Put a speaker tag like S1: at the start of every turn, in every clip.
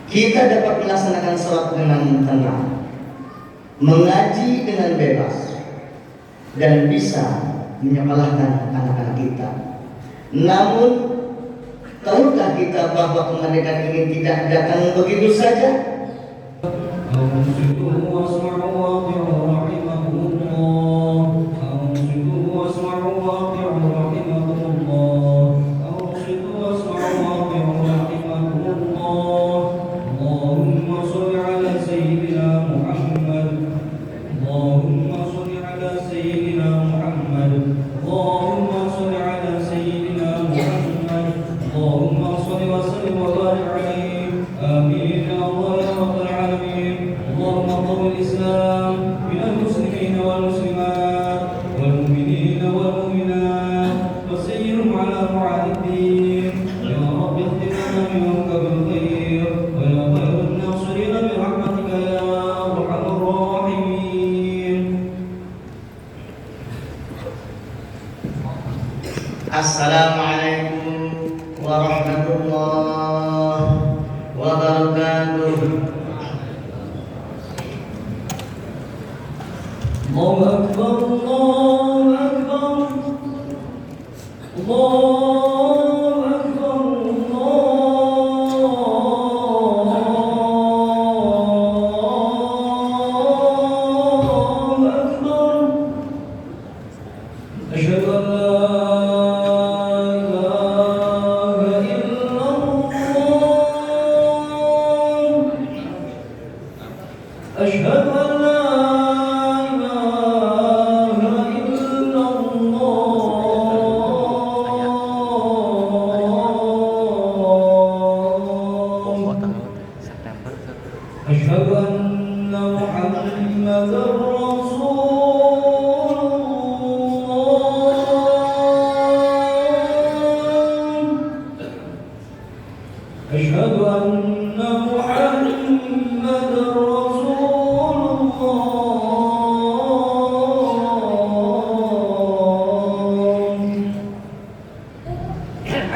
S1: kita dapat melaksanakan sholat dengan tenang, mengaji dengan bebas, dan bisa menyekolahkan anak-anak kita. Namun, tahukah kita bahwa kemerdekaan ini tidak datang begitu saja? Assalamualaikum warahmatullahi wabarakatuh. Allahu Akbar, Allahu Akbar, Allahu Akbar, Allahu Akbar. Asyhadu an la أشهد أن لا إله إلا الله أشهد أن محمدا رسول الله أشهد أن محمدا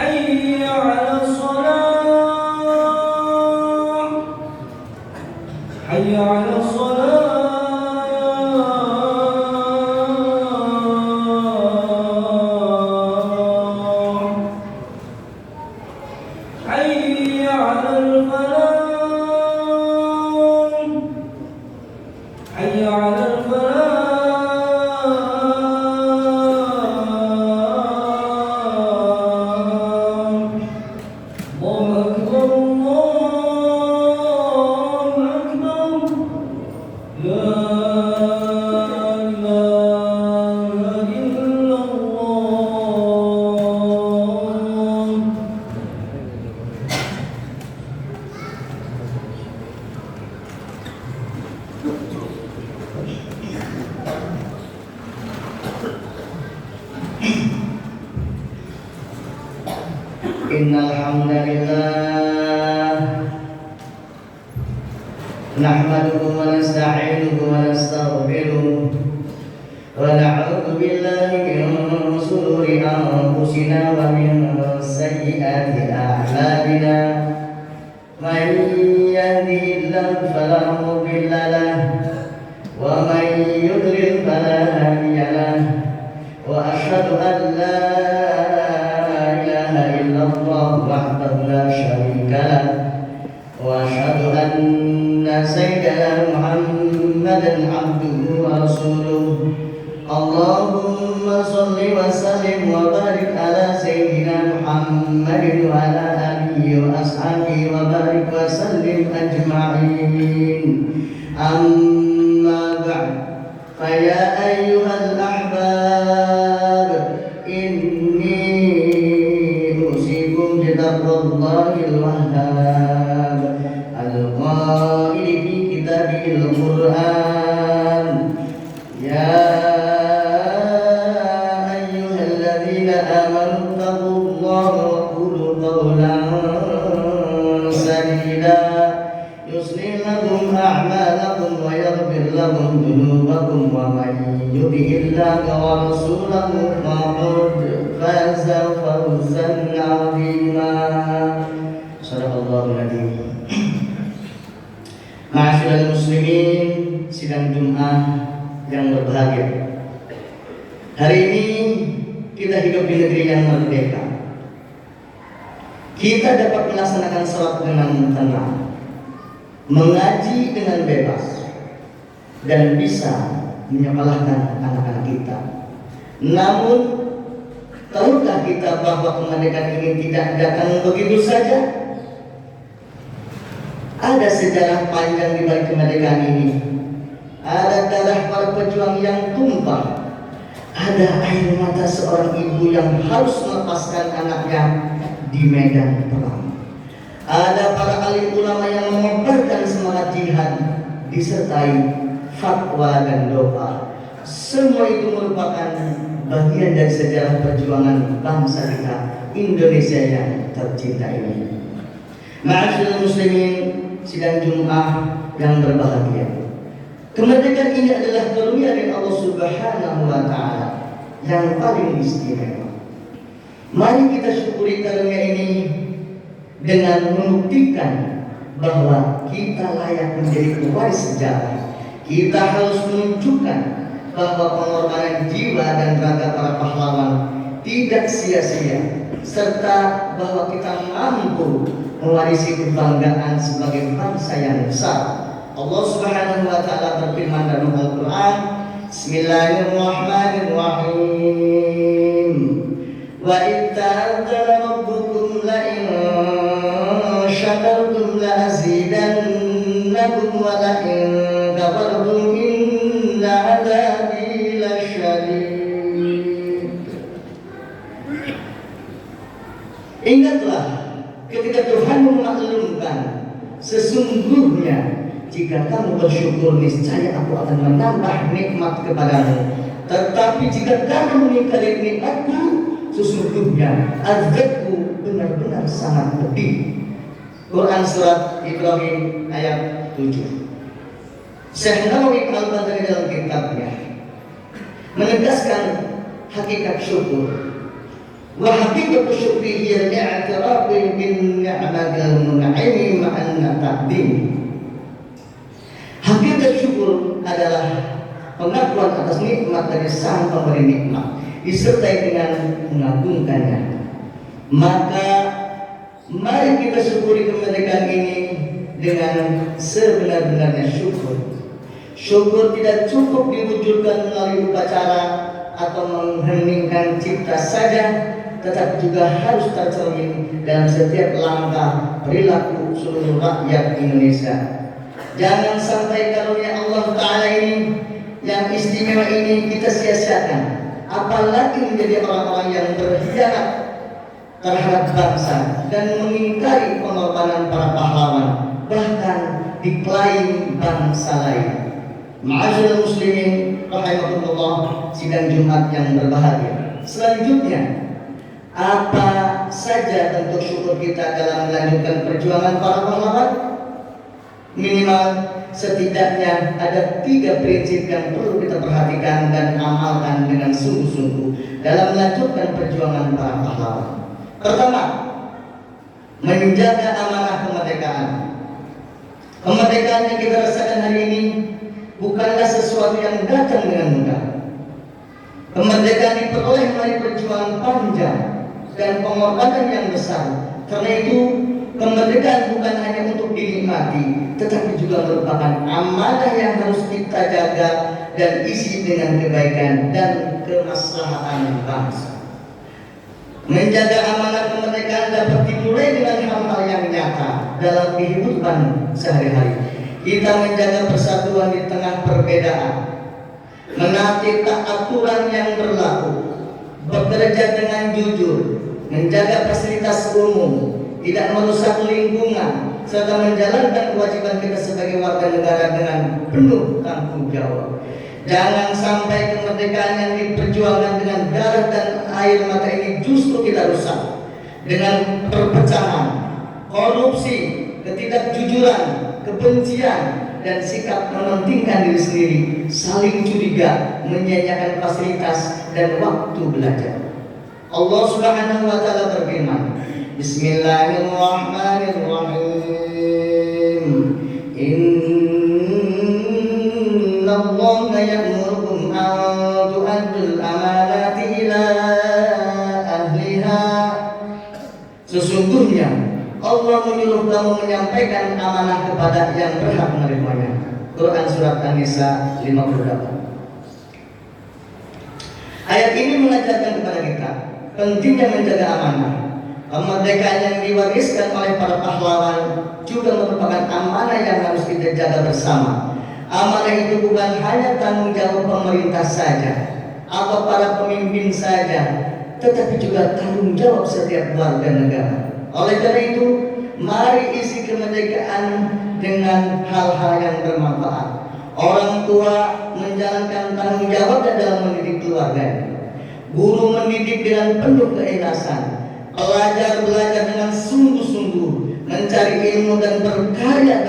S1: حي على الصلاة حي على الصلاة حي على الفلاح حي على الفلاح Innal hamdalillah nahmaduhu wa nasta'inuhu wa nastaghfiruh wa na'udzu billahi min shururi anfusina wa min sayyiati a'malina may yahdihillahu fala mudilla lahu wa may yudlil fala hadiya lahu wa asyhadu an la وحده لا شريك له وأشهد أن سيدنا محمدا عبده ورسوله اللهم صل وسلم وبارك على سيدنا محمد وعلى آله وأصحابه وبارك وسلم أجمعين أما بعد فيا أيها الأحباب الله الوهاب القائل في كتابه القرآن يا أيها الذين آمنوا اتقوا الله وقولوا قولا سديدا يصلح لكم أعمالكم ويغفر لكم ذنوبكم ومن يطع الله ورسوله فقد فاز فوزا عظيما. Sadaqallahul Adzim. Ma'asyiral muslimin, sidang Jumat yang berbahagia. Hari ini kita hidup di negeri yang merdeka. Kita dapat melaksanakan salat dengan tenang, mengaji dengan bebas, dan bisa menyekolahkan anak-anak kita. Namun, tahukah kita bahwa kemerdekaan ini tidak datang begitu saja? Ada sejarah panjang di balik kemerdekaan ini. Ada darah para pejuang yang tumpah. Ada air mata seorang ibu yang harus melepaskan anaknya di medan perang. Ada para alim ulama yang mengobarkan semangat jihad disertai fatwa dan doa. Semua itu merupakan bagian dari sejarah perjuangan bangsa kita Indonesia yang tercinta ini. Ma'asyiral muslimin, sidang Jumat yang berbahagia. Kemerdekaan ini adalah karunia dari Allah Subhanahu wa taala yang paling istimewa. Mari kita syukuri karunia ini dengan membuktikan bahwa kita layak menjadi pewaris sejarah. Kita harus menunjukkan bahwa pengorbanan jiwa dan raga para pahlawan tidak sia-sia, serta bahwa kita mampu mewarisi kebanggaan sebagai bangsa yang besar. Allah Subhanahu wa taala berfirman dalam Al-Qur'an, Bismillahirrahmanirrahim. Wa itta'adzana rabbukum la in syakartum la azidannakum wa la in kafartum inna 'adzabi lasyadid. Ingatlah ketika Tuhan memaklumkan, sesungguhnya jika kamu bersyukur niscaya aku akan menambah nikmat kepadamu. Tetapi jika kamu mengingkari nikmatku, sesungguhnya azabku benar-benar sangat pedih. Quran surat Ibrahim ayat 7. Syekh Nawawi Al-Badri dalam kitabnya menegaskan hakikat syukur. Wa haqiqatu syukri hiya al-i'tiraf bin ni'matil mun'imi ma'anna taqdim. Hakikat syukur adalah pengakuan atas nikmat dari sang pemberi nikmat disertai dengan mengagungkannya. Maka mari kita syukuri kemerdekaan ini dengan sebenar-benarnya syukur. Syukur tidak cukup diwujudkan melalui upacara atau mengheningkan cipta saja, tetapi juga harus tercermin dalam setiap langkah perilaku seluruh rakyat Indonesia. Jangan sampai karunia Allah Ta'ala ini yang istimewa ini kita sia-siakan, apalagi menjadi orang-orang yang berkhianat terhadap bangsa dan mengingkari pengorbanan para pahlawan, bahkan diklaim bangsa lain. Ma'asyiral muslimin rahimakumullah, sidang Jumat yang berbahagia. Selanjutnya, apa saja bentuk syukur kita dalam melanjutkan perjuangan para pahlawan? Minimal setidaknya ada 3 prinsip yang perlu kita perhatikan dan amalkan dengan sungguh-sungguh dalam melanjutkan perjuangan para pahlawan. Pertama, menjaga amanah kemerdekaan. Kemerdekaan yang kita rasakan hari ini bukanlah sesuatu yang datang dengan mudah. Kemerdekaan diperoleh melalui perjuangan panjang dan pengorbanan yang besar. Karena itu, kemerdekaan bukan hanya untuk dinikmati, tetapi juga merupakan amanah yang harus kita jaga dan isi dengan kebaikan dan kemaslahatan bangsa. Menjaga amanah kemerdekaan dapat dimulai dengan hal-hal yang nyata dalam kehidupan sehari-hari. Kita menjaga persatuan di tengah perbedaan, menaati aturan yang berlaku, bekerja dengan jujur, menjaga fasilitas umum, tidak merusak lingkungan, serta menjalankan kewajiban kita sebagai warga negara dengan penuh tanggung jawab. Jangan sampai kemerdekaan yang diperjuangkan dengan darah dan air mata ini justru kita rusak dengan perpecahan, korupsi, ketidakjujuran, kebencian, dan sikap mementingkan diri sendiri, saling curiga, menyia-nyiakan fasilitas dan waktu belajar. Allah Subhanahu wa taala berfirman, Bismillahirrahmanirrahim. kamu menyampaikan amanah kepada yang berhak menerimanya. Quran Surat An-Nisa 58. Ayat ini mengajarkan kepada kita pentingnya menjaga amanah. Kemerdekaan yang diwariskan oleh para pahlawan juga merupakan amanah yang harus kita jaga bersama. Amanah itu bukan hanya tanggung jawab pemerintah saja atau para pemimpin saja, tetapi juga tanggung jawab setiap warga negara. Oleh karena itu, mari isi kemerdekaan dengan hal-hal yang bermanfaat. Orang tua menjalankan tanggung jawabnya dalam mendidik keluarganya. Guru mendidik dengan penuh keikhlasan. Pelajar belajar dengan sungguh-sungguh, mencari ilmu dan berkarya.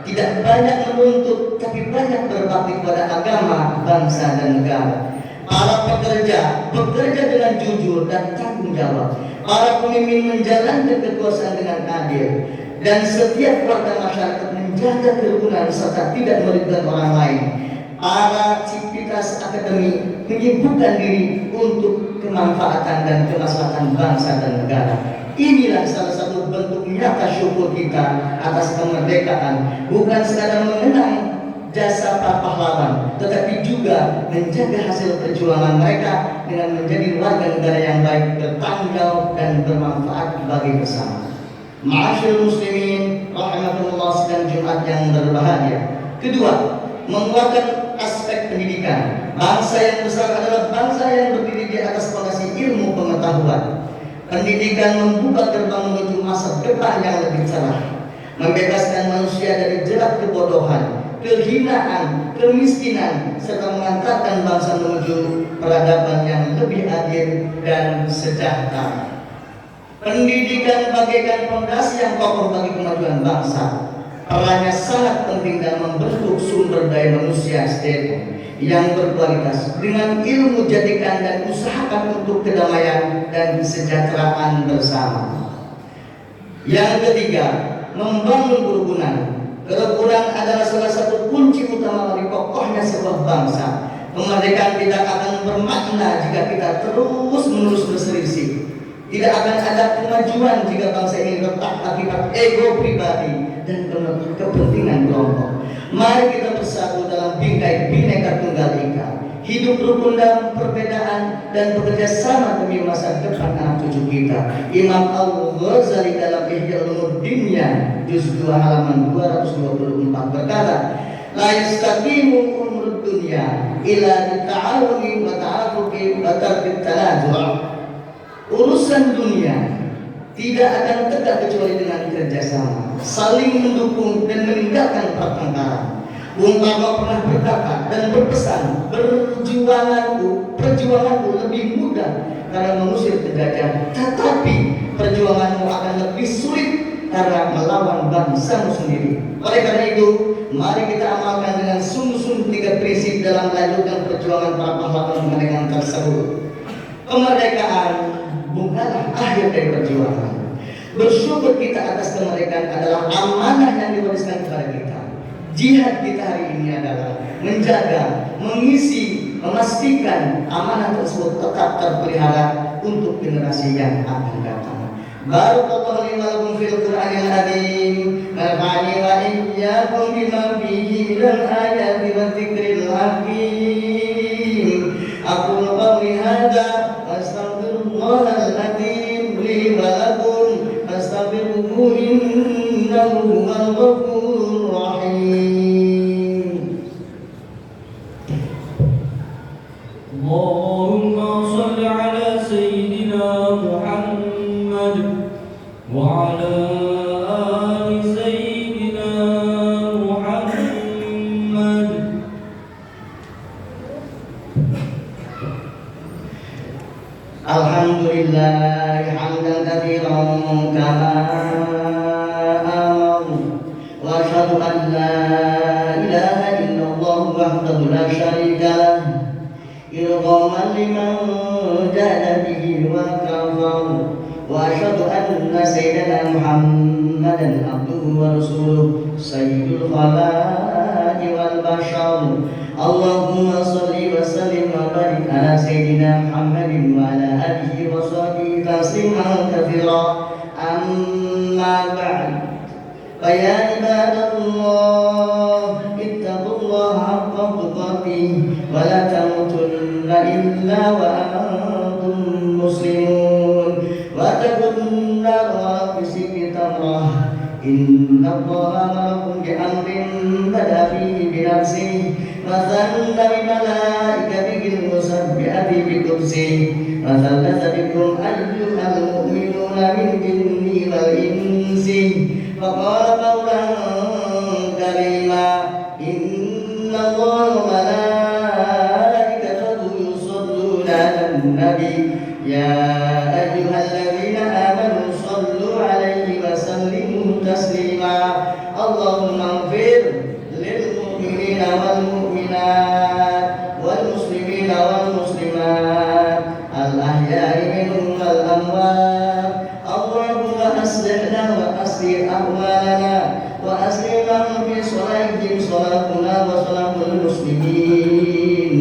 S1: Tidak banyak menuntut, tapi banyak berbakti kepada agama, bangsa dan negara. Para pekerja bekerja dengan jujur dan tanggung jawab. Para pemimpin menjalankan kekuasaan dengan adil. Dan setiap warga masyarakat menjaga kerukunan serta tidak merugikan orang lain. Para civitas akademik menyibukkan diri untuk kemanfaatan dan kemaslahatan bangsa dan negara. Inilah salah satu bentuk nyata syukur kita atas kemerdekaan, bukan sekadar mengenang jasa para pahlawan, tetapi juga menjaga hasil perjuangan mereka dengan menjadi warga negara yang baik, bertanggung jawab dan bermanfaat bagi bersama. Ma'asyiral muslimin rahimakumullah, sedang Jumat yang berbahagia. Kedua, menguatkan aspek pendidikan. Bangsa yang besar adalah bangsa yang berdiri di atas fondasi ilmu pengetahuan. Pendidikan membuka gerbang menuju masa depan yang lebih cerah, membebaskan manusia dari jerat kebodohan, kehinaan, kemiskinan, serta mengantarkan bangsa menuju peradaban yang lebih adil dan sejahtera. Pendidikan bagaikan fondasi yang kokoh bagi kemajuan bangsa. Perannya sangat penting dalam membentuk sumber daya manusia SDM yang berkualitas. Dengan ilmu jadikan dan usahakan untuk kedamaian dan kesejahteraan bersama. Yang ketiga, membangun kerukunan. Kerukunan adalah salah satu kunci utama bagi kokohnya sebuah bangsa. Kemerdekaan tidak akan bermakna jika kita terus-menerus berselisih. Tidak akan ada kemajuan jika bangsa ini retak akibat ego pribadi dan kepentingan kelompok. Mari kita bersatu dalam bingkai Bhinneka Tunggal Ika, hidup rukun dalam perbedaan dan bekerja sama demi masa depan anak cucu kita. Imam Al-Ghazali dalam Ihya Ulumuddinnya juz 2 halaman 224 berkata, la yastaqimu umrud dunya ila bita'awuni wa ta'afuqi wa tarkit tanazu'. Urusan dunia tidak akan tegak kecuali dengan kerjasama, saling mendukung dan meninggalkan pertengkaran. Bung Karno pernah berkata dan berpesan, perjuanganku lebih mudah karena mengusir penjajah, tetapi perjuanganmu akan lebih sulit karena melawan bangsamu sendiri. Oleh karena itu, mari kita amalkan dengan sungguh-sungguh 3 prinsip dalam melanjutkan perjuangan para pahlawan kemerdekaan tersebut. Kemerdekaan bukanlah akhir dari perjuangan. Bersyukur kita atas kemerdekaan adalah amanah yang diwariskan kepada kita. Jihad kita hari ini adalah menjaga, mengisi, memastikan amanah tersebut tetap terpelihara untuk generasi yang akan datang. Barakallahu li wa lakum fil Qur'anil azim, nafa'ani wa iyyakum bima fihi minal ayati wa dzikril hakim. Aqulu qawli hadza wa astaghfirullahal azim li wa lakum fastaghfiruhu innahu huwal ghafurur rahim.
S2: Allahumma shalli ala sayyidina Muhammad wa ala ali sayyidina Muhammad.
S1: Alhamdulillah hamdan katsiran kama amar wa asyhadu an la ilaha illallah wahdahu la syarika lah irghaman liman jahada bihi wa kafar wa asyhadu anna sayyidana Muhammadan abduhu wa rasuluh sayyidul khalaqi wal bashar. Allahumma salli wa sallim wa barik ala sayyidina Muhammadin wa ala alihi wa sahbihi tasliman katsira. أما بعد فيا عباد الله اتقوا الله حق تقاته ولا تموتن إلا وأنتم مسلمون واتقوا النار ولو بشق تمرة إن الله أمركم بأمر بدأ فيه بنفسه وثنى بملائكته المسبحة بقدسه وثلث بكم أيها المؤمنون من جن والإنس فقال قولا كريما إن الله وملائكته يصلون على النبي يا أيها الذين آمنوا صلوا عليه وسلموا تسليما اللهم اغفر للمؤمنين والمؤمنات والمسلمين والمسلمات الأحياء منهم والأموات اللهم أصلحنا وأصلح أحوالنا وأصلح لهم في صلاتهم صلاتنا وصلاة المسلمين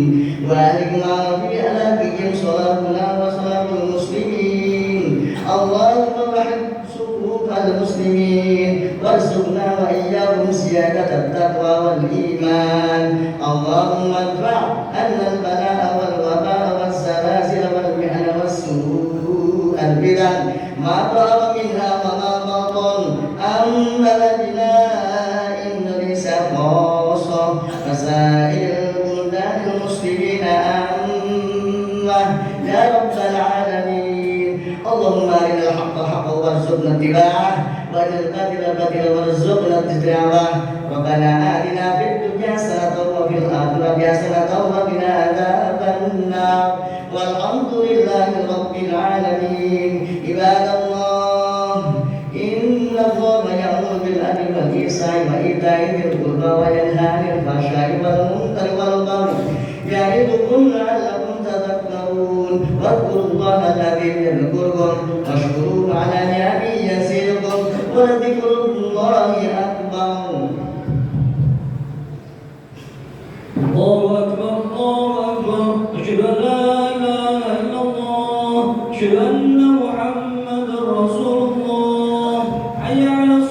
S1: وأهلكنا في هلاكهم صلاتنا وصلاة المسلمين اللهم وحد صفوف المسلمين وارزقنا وإياهم زيادة التقوى والإيمان اللهم ادفع عنا البلاء والوباء والزلازل والمحن والسوء البلاد ما ظهر منها وما بطن عن بلدنا إندونيسيا خاصة وسائر بلدان المسلمين عامة يا رب العالمين اللهم أرنا الحق حقا وارزقنا اتباعه وأرنا الباطل باطلا وارزقنا اجتنابه ربنا آتنا في الدنيا حسنة وفي الآخرة حسنة وقنا عذاب النار والحمد لله رب العالمين عباد الله إن الله يأمر بالعدل والإحسان وإيتاء ذي القربى وينهى عن الفحشاء والمنكر والبغي يعظكم لعلكم تذكرون واذكروا الله الذي يذكركم واشكروه على نعمه يزدكم ولذكر الله أكبر.
S2: الله أكبر الله أكبر أشهد أن لا إله إلا الله أشهد أن محمدا رسول الله حي على